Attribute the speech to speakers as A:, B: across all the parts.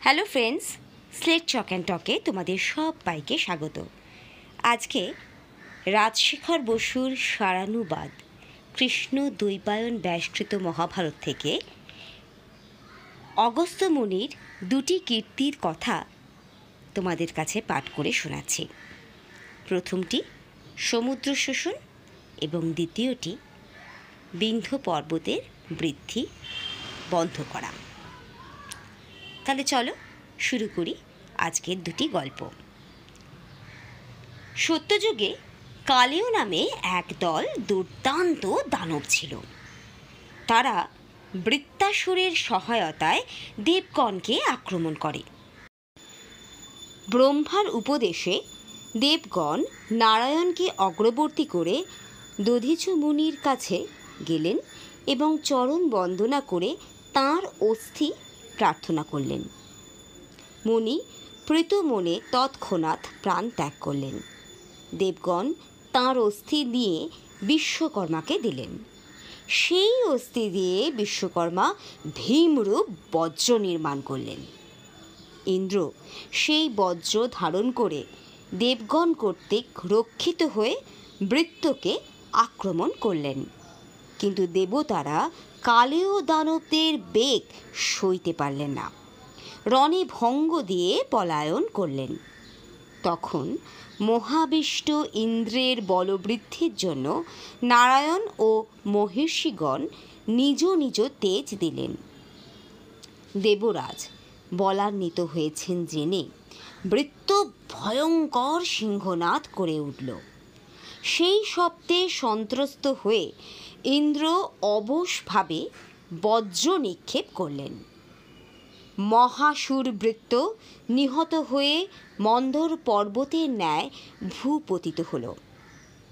A: Hello friends, slate chalk and টকে তোমাদের সবাইকে স্বাগত। আজকে রাজশেখর বসুর সারানুবাদ কৃষ্ণ দ্বৈপায়ন ব্যাসকৃত মহাভারত থেকে অগস্ত্য মুনির দুটি কীর্তির কথা তোমাদের কাছে পাঠ করে শোনাচ্ছি। প্রথমটি সমুদ্র শোষণ এবং দ্বিতীয়টি বিন্ধ্য পর্বতের বৃদ্ধি বন্ধ করা। তাহলে চলো শুরু করি আজকের দুটি গল্প। সত্যযুগে কালেয় নামে এক দল দুর্দান্ত দানব ছিল। তারা বৃত্তাসুরের সহায়তায় দেবগণকে আক্রমণ করে। ব্রহ্মার উপদেশে দেবগণ নারায়ণকে অগ্রবর্তী করে দধিচু মুনির কাছে গেলেন এবং চরণ বন্দনা করে তাঁর অস্থি প্রার্থনা করলেন। মুনি প্রীত মনে তৎক্ষণাৎ প্রাণ ত্যাগ করলেন। দেবগণ তাঁর অস্থি দিয়ে বিশ্বকর্মাকে দিলেন। সেই অস্থি দিয়ে বিশ্বকর্মা ভীমরূপ বজ্র নির্মাণ করলেন। ইন্দ্র সেই বজ্র ধারণ করে দেবগণ কর্তৃক রক্ষিত হয়ে বৃত্তকে আক্রমণ করলেন। কিন্তু দেবতারা কালেয় দানবদের বেগ সইতে পারলেন না, রণে ভঙ্গ দিয়ে পলায়ন করলেন। তখন মহাবিষ্ট ইন্দ্রের বলবৃদ্ধির জন্য নারায়ণ ও মহিষীগণ নিজ নিজ তেজ দিলেন। দেবরাজ বলান্বিত হয়েছেন জেনে বৃত্ত ভয়ঙ্কর সিংহনাদ করে উঠল। সেই শব্দে সন্ত্রস্ত হয়ে ইন্দ্র অবশভাবে বজ্র নিক্ষেপ করলেন। মহাসুর বৃত্ত নিহত হয়ে মন্দর পর্বতের ন্যায় ভূপতিত হল।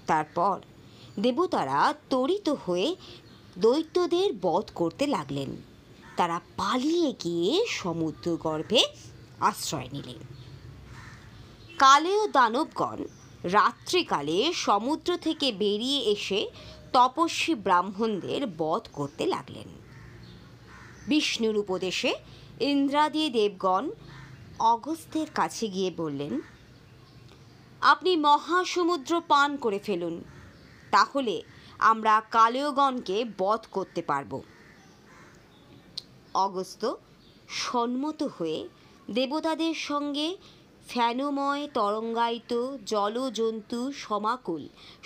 A: তারপর দেবতারা ত্বরিত হয়ে দৈত্যদের বধ করতে লাগলেন। তারা পালিয়ে গিয়ে সমুদ্র গর্ভে আশ্রয় নিলেন। কালেয় দানবগণ রাত্রিকালে সমুদ্র থেকে বেরিয়ে এসে তপস্বী ব্রাহ্মণদের বধ করতে লাগলেন। বিষ্ণুর উপদেশে ইন্দ্রাদি দেবগণ অগস্ত্যের কাছে গিয়ে বললেন, আপনি মহাসমুদ্র পান করে ফেলুন, তাহলে আমরা কালেয়গণকে বধ করতে পারব। অগস্ত্য সম্মত হয়ে দেবতাদের সঙ্গে ফ্যানময় তরঙ্গায়িত জলজন্তু সমাকুল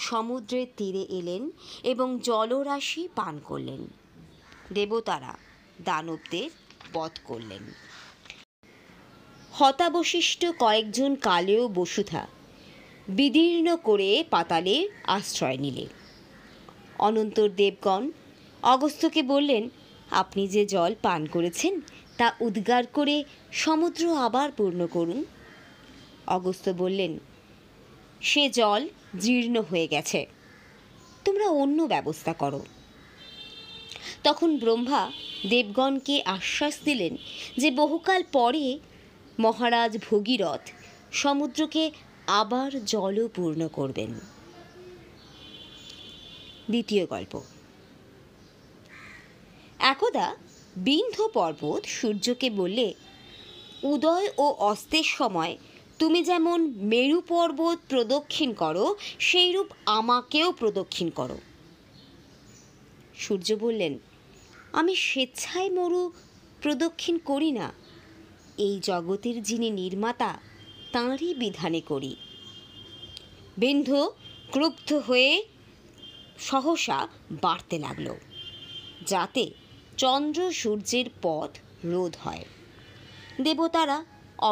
A: সমুদ্রের তীরে এলেন এবং জলরাশি পান করলেন। দেবতারা দানবদের বধ করলেন। হতাবশিষ্ট কয়েকজন কালেয় বসুধা বিদীর্ণ করে পাতালে আশ্রয় নিলে। অনন্তর দেবগণ অগস্ত্যকে বললেন, আপনি যে জল পান করেছেন তা উদ্গার করে সমুদ্র আবার পূর্ণ করুন। অগস্ত্য বললেন, সে জল জীর্ণ হয়ে গেছে, তোমরা অন্য ব্যবস্থা করো। তখন ব্রহ্মা দেবগণকে আশ্বাস দিলেন যে বহুকাল পরে মহারাজ ভগীরথ সমুদ্রকে আবার জলপূর্ণ করবেন। দ্বিতীয় গল্প। একদা বিন্ধ্য পর্বত সূর্যকে বললে, উদয় ও অস্তের সময় তুমি যেমন মেরু পর্বত প্রদক্ষিণ করো সেইরূপ আমাকেও প্রদক্ষিণ করো। সূর্য বললেন, আমি স্বেচ্ছায় মরু প্রদক্ষিণ করি না, এই জগতের যিনি নির্মাতা তাঁরই বিধানে করি। বিন্ধ্য ক্রুব্ধ হয়ে সহসা বাড়তে লাগল, যাতে চন্দ্র সূর্যের পথ রোধ হয়। দেবতারা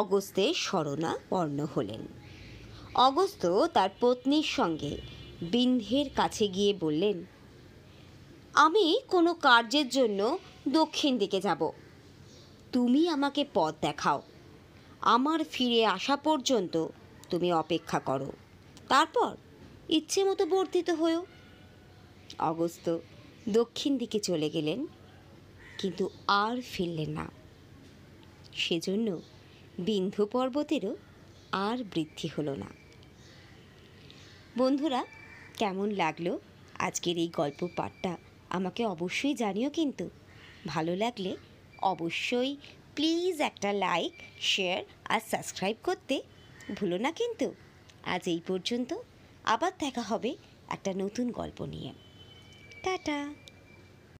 A: অগস্ত্যের শরণাপন্ন হলেন। অগস্ত্য তার পত্নীর সঙ্গে বিন্ধ্যের কাছে গিয়ে বললেন, আমি কোনো কার্যের জন্য দক্ষিণ দিকে যাব, তুমি আমাকে পথ দেখাও। আমার ফিরে আসা পর্যন্ত তুমি অপেক্ষা করো, তারপর ইচ্ছে মতো বর্ধিত হয়েও। অগস্ত্য দক্ষিণ দিকে চলে গেলেন, কিন্তু আর ফিরলেন না। সেজন্য বিন্ধ্য পর্বতেরও আর বৃদ্ধি হলো না। বন্ধুরা, কেমন লাগলো আজকের এই গল্প পাঠটা আমাকে অবশ্যই জানিও। কিন্তু ভালো লাগলে অবশ্যই প্লিজ একটা লাইক, শেয়ার আর সাবস্ক্রাইব করতে ভুলো না কিন্তু। আজ এই পর্যন্ত, আবার দেখা হবে একটা নতুন গল্প নিয়ে। টাটা।